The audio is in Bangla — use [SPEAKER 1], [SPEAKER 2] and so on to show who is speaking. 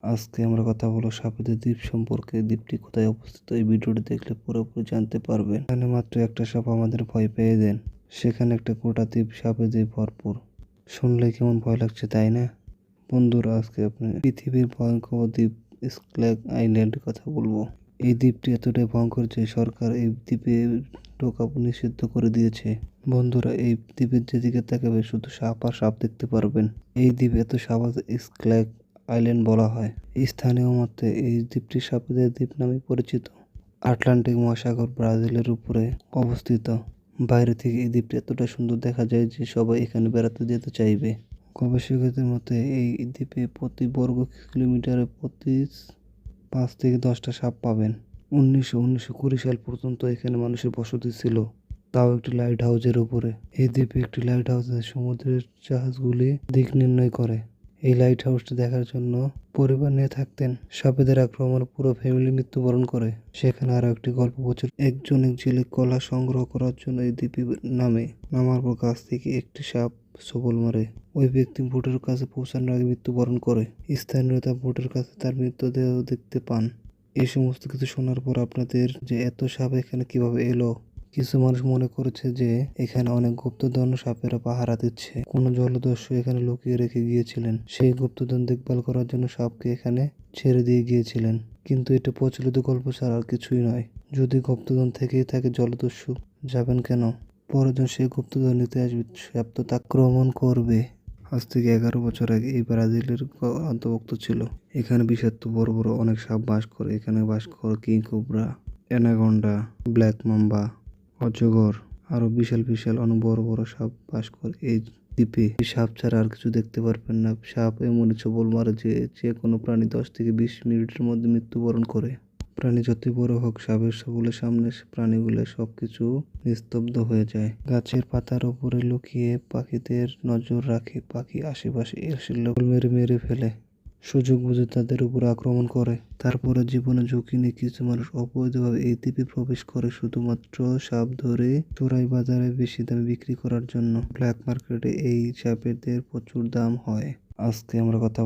[SPEAKER 1] আজকে আমরা কথা বলবো সাপেদের দ্বীপ সম্পর্কে। দ্বীপটি কোথায় অবস্থিত এই ভিডিওটি দেখলে পুরোপুরি জানতে পারবেন। এখানে মাত্র একটা সাপ আমাদের ভয় পেয়ে দেন। সেখানে একটা গোটা দ্বীপ সাপে দিয়ে ভরপুর। শুনলে কেমন ভয় লাগছে তাই না? বন্ধুরা, আজকে আপনি পৃথিবীর ভয়ঙ্কর দ্বীপ স্ক্যাগ আইল্যান্ডের কথা বলবো। এই দ্বীপটি এতটাই ভয়ঙ্কর যে সরকার এই দ্বীপে ঢোকা নিষিদ্ধ করে দিয়েছে। বন্ধুরা, এই দ্বীপের যেদিকে তাকাবে শুধু সাপ আর সাপ দেখতে পারবেন। এই দ্বীপ এত সাপ আছে স্ক্যাগ আইল্যান্ড বলা হয়। স্থানীয় মতে এই দ্বীপটি সাপেদের দ্বীপ নামে পরিচিত। আটলান্টিক মহাসাগর ব্রাজিলের উপরে অবস্থিত। বাইরে থেকে এই দ্বীপটি এতটা সুন্দর দেখা যায় যে সবাই এখানে বেড়াতে যেতে চাইবে। গবেষকদের মতে এই দ্বীপে প্রতি বর্গ কিলোমিটারে প্রতি 5 থেকে 10টা সাপ পাবেন। 1920 সাল পর্যন্ত এখানে মানুষের বসতি ছিল, তাও একটি লাইট হাউসের উপরে। এই দ্বীপে একটি লাইট হাউস আছে, সমুদ্রের জাহাজগুলি দিক নির্ণয় করে। এই লাইট হাউসটি দেখার জন্য পরিবার নিয়ে থাকতেন। সাপেদের আক্রমণে পুরো ফ্যামিলি মৃত্যুবরণ করে। সেখানে আরো একটি গল্প প্রচুর। একজন এক জেলে কলা সংগ্রহ করার জন্য এই দ্বীপে নামার পর গাছ থেকে একটি সাপ সবল মারে। ওই ব্যক্তি বোটের কাছে পৌঁছানোর আগে মৃত্যুবরণ করে। স্থানীয়রা বোটের কাছে তার মৃতদেহ দেখতে পান। এই সমস্ত কিছু শোনার পর আপনাদের যে এত সাপ এখানে কিভাবে এলো? কিছু মানুষ মনে করেছে যে এখানে অনেক গুপ্তধন সাপেরা পাহারা দিচ্ছে। কোনো জলদস্যু এখানে লুকিয়ে রেখে গিয়েছিলেন। সেই গুপ্তধন দেখভাল করার জন্য সাপকে এখানে ছেড়ে দিয়ে গিয়েছিলেন। কিন্তু এটা প্রচলিত গল্প ছাড়া আর কিছুই নয়। যদি গুপ্তধন থেকেই থাকে, জলদস্যু যাবেন কেন? পরের জন সেই গুপ্তধন নিতে আসবে, সাপ তো আক্রমণ করবে। আজ থেকে 11 বছর আগে এই ব্রাজিলের অন্তর্ভুক্ত ছিল। এখানে বিষাক্ত বড় বড় অনেক সাপ বাস করে। এখানে বাস করে king cobra, anaconda, black mamba, অজগর, আরো বিশাল বিশাল অনেক বড় বড় সাপ বাস করে এই দ্বীপে। এই সাপ ছাড়া আর কিছু দেখতে পারবেন না। সাপ এমনই সবল মারে যে কোনো প্রাণী 10 থেকে 20 মিনিটের মধ্যে মৃত্যুবরণ করে। প্রাণী যতই বড় হোক, সাপের সবলের সামনে প্রাণীগুলো সবকিছু নিস্তব্ধ হয়ে যায়। গাছের পাতার উপরে লুকিয়ে পাখিদের নজর রাখে। পাখি আশেপাশে এসে মেরে ফেলে। সুযোগ বুঝে তাদের উপর আক্রমণ করে। তারপরে জীবনে ঝুঁকি নিয়ে কিছু মানুষ অবৈধভাবে এই দ্বীপে প্রবেশ করে শুধুমাত্র সাপ ধরে চোরাই বাজারে বেশি দামে বিক্রি করার জন্য। ব্ল্যাক মার্কেটে এই সাপেদের প্রচুর দাম হয়। আজকে আমরা কথা